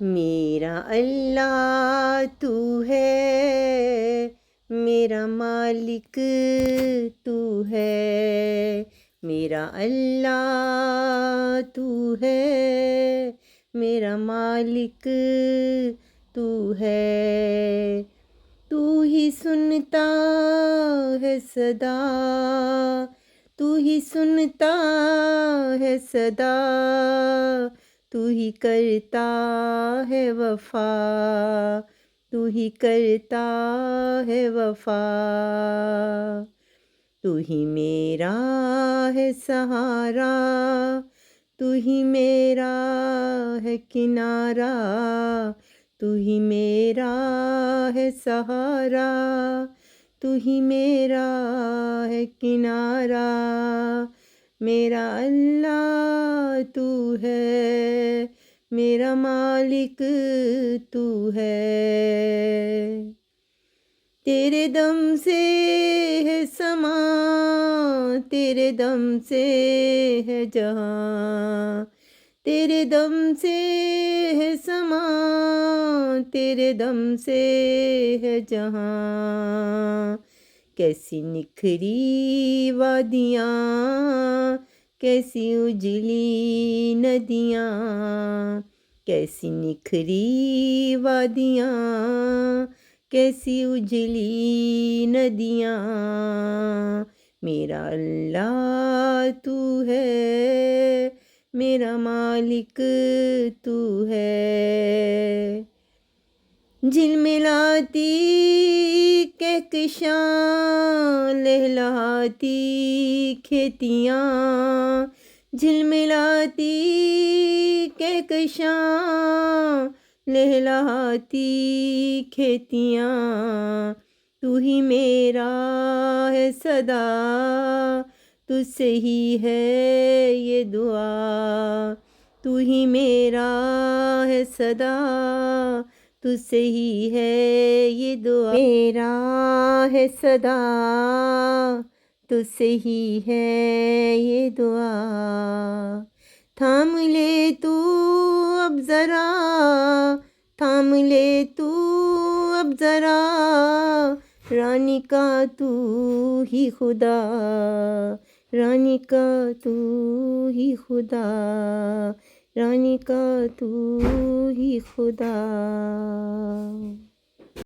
میرا اللہ تو ہے، میرا مالک تو ہے، میرا اللہ تو ہے، میرا مالک تو ہے، تو ہی سنتا ہے صدا، تو ہی سنتا ہے صدا، تو ہی کرتا ہے وفا، تو ہی کرتا ہے وفا، تو ہی میرا ہے سہارا، تو ہی میرا ہے کنارہ، تو ہی میرا ہے سہارا، تو ہی میرا ہے کنارہ، میرا اللہ تو ہے، میرا مالک تو ہے، تیرے دم سے ہے سماں، تیرے دم سے ہے جہاں، تیرے دم سے ہے سماں، تیرے دم سے ہے جہاں، کیسی نکھری وادیاں، کیسی اجلی ندیاں، کیسی نکھری وادیاں، کیسی اجلی ندیاں، میرا اللہ تو ہے، میرا مالک تو ہے، جھلملاتی کہکشاں، لہلاتی کھیتیاں، جھلملاتی کہکشاں، لہلاتی کھیتیاں، تو ہی میرا ہے صدا، تجھ سے ہی ہے یہ دعا، تو ہی میرا ہے صدا، تجھ سے ہی ہے یہ دعا، میرا ہے صدا، تجھ سے ہی ہے یہ دعا، تھام لے تو اب ذرا، تھام لے تو اب ذرا، رانی کا تو ہی خدا، رانی کا تو ہی خدا، رانی کا تو ہی خدا۔